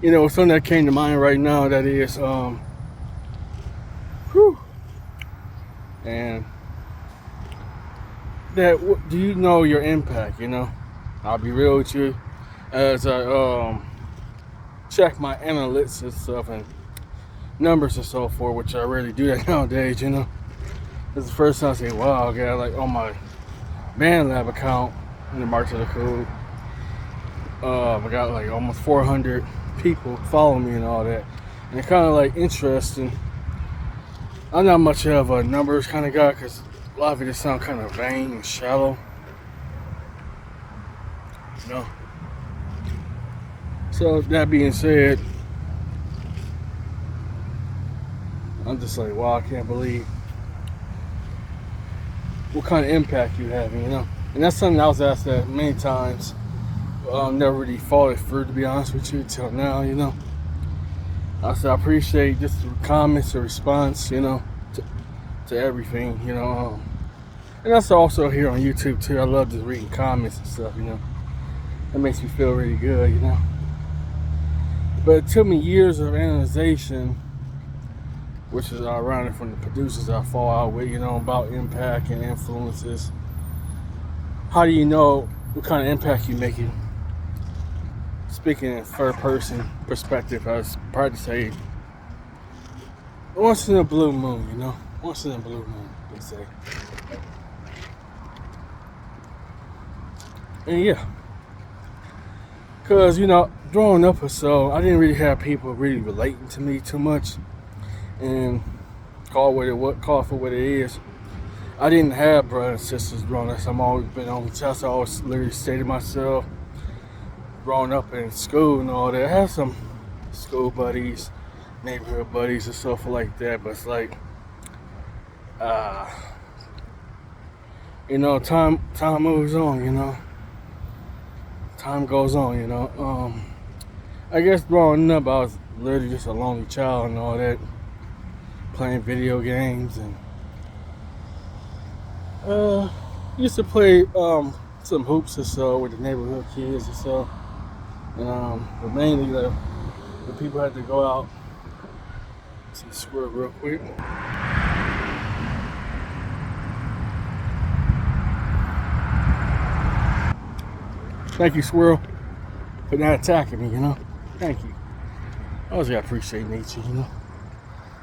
something that came to mind right now, that is, whew, and that, do you know your impact? I'll be real with you, as I check my analytics and stuff and numbers and so forth, which I rarely do that nowadays. This is the first time I say, wow, I got like on my band lab account in the March of the Code, I got like almost 400 people following me and all that, and it's kind of like interesting. I'm not much of a numbers kind of guy, because a lot of it just sound kind of vain and shallow, So that being said, I'm just like, wow, I can't believe what kind of impact you have, and that's something I was asked that many times. Never really followed through, to be honest with you, till now. I said I appreciate just the comments, the response, to everything, and that's also here on YouTube too. I love just reading comments and stuff, It makes me feel really good, But it took me years of analyzation, which is ironic from the producers I fall out with, about impact and influences. How do you know what kind of impact you're making? Speaking in third person perspective, I was proud to say, once in a blue moon, once in a blue moon, they say. And yeah, because, growing up or so, I didn't really have people really relating to me too much, and call for what it is. I didn't have brothers and sisters growing up. I've always been on the child, so I always literally stayed to myself. Growing up in school and all that, I had some school buddies, neighborhood buddies and stuff like that, but it's like, time moves on, time goes on, I guess growing up, I was literally just a lonely child and all that, playing video games, and used to play some hoops or so with the neighborhood kids or so, and but mainly the people had to go out. See the squirrel real quick. Thank you, squirrel, for not attacking me, Thank you. I always gotta appreciate nature,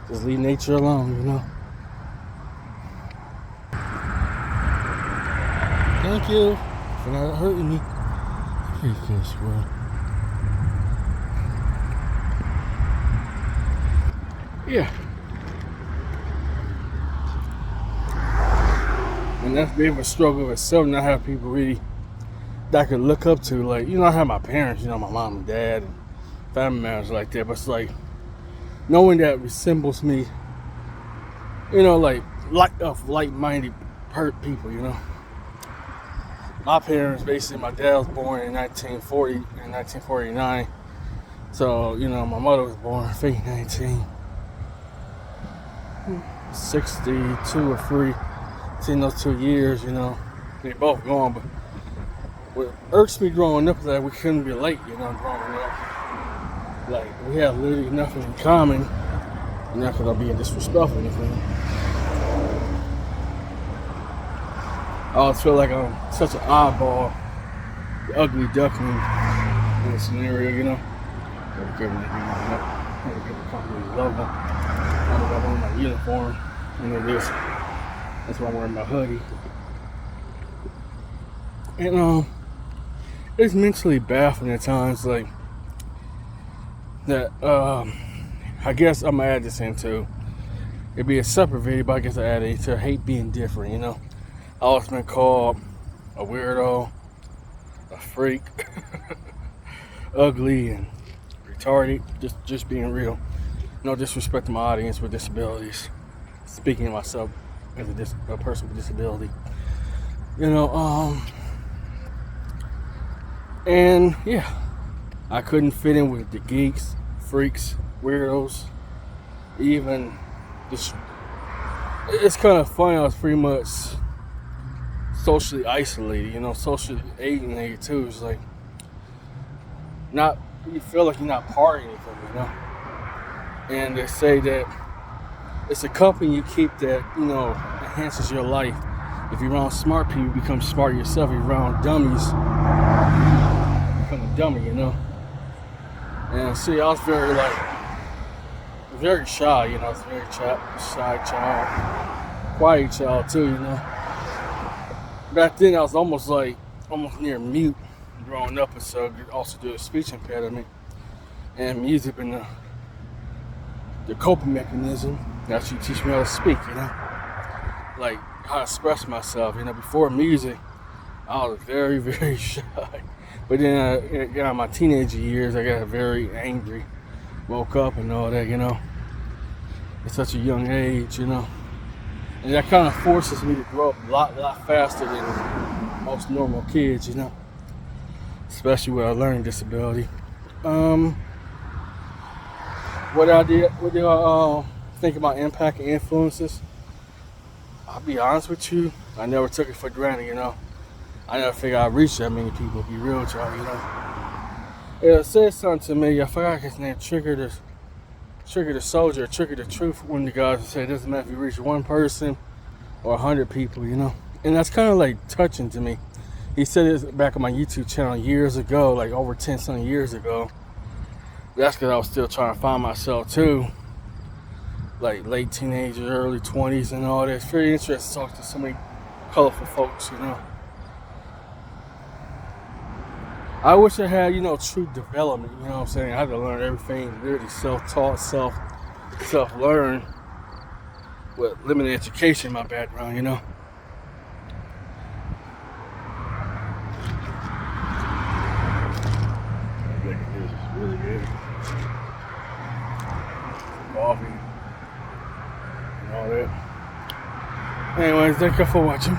Just leave nature alone, Thank you for not hurting me. Pretty good, squirrel. Yeah. And that's been a struggle itself, not have people really that I could look up to. Like, I have my parents, my mom and dad and family members like that, but it's like knowing that resembles me, like-minded people, My parents, basically, my dad was born in 1940 and 1949. So, my mother was born in 1962 or 3. In those 2 years, they both gone. But what irks me growing up is that we couldn't relate, growing up. Like, we had literally nothing in common. Not because I'm being disrespectful or anything. I always feel like I'm such an oddball, ugly duckling in a scenario, Gotta give the company logo. I'm wearing my uniform, this. That's why I'm wearing my hoodie. And it's mentally baffling at times, like that. I guess I'm gonna add this in too. It'd be a separate video, but I guess I add it to hate being different. I always been called a weirdo, a freak, ugly, and retarded. Just being real. No disrespect to my audience with disabilities. Speaking of myself as a person with disability, and yeah, I couldn't fit in with the geeks, freaks, weirdos, even this. It's kind of funny. I was pretty much socially isolated, socially alienated too. It's like not you feel like you're not part of anything, you know. And they say that it's a company you keep that, you know, enhances your life. If you're around smart people, you become smart yourself. If you're around dummies, you become a dummy, you know. And see, I was very shy, you know. I was a very shy child, quiet child too, you know. Back then, I was almost near mute growing up, and so also did a speech impediment. And music been the coping mechanism that actually teach me how to speak, you know, like how to express myself. You know, before music, I was very, very shy. But then I got my teenager years, I got very angry, woke up and all that, you know, at such a young age, you know. And that kind of forces me to grow up a lot faster than most normal kids, you know, especially with a learning disability. What do I think about impact and influences? I'll be honest with you, I never took it for granted, you know. I never figured I'd reach that many people, be real with y'all, you know. It said something to me, I forgot his name, Trigger the Soldier, Trigger the Truth, one of the guys that said it doesn't matter if you reach one person or 100 people, you know. And that's kind of like touching to me. He said this back on my YouTube channel years ago, like over 10 something years ago. That's because I was still trying to find myself too. Like late teenagers, early 20s and all that. It's very interesting to talk to so many colorful folks, you know. I wish I had, you know, true development, you know what I'm saying? I had to learn everything, really self-taught, self-learn with limited education in my background, you know. This is really good. Coffee and all that. Anyways, thank you for watching.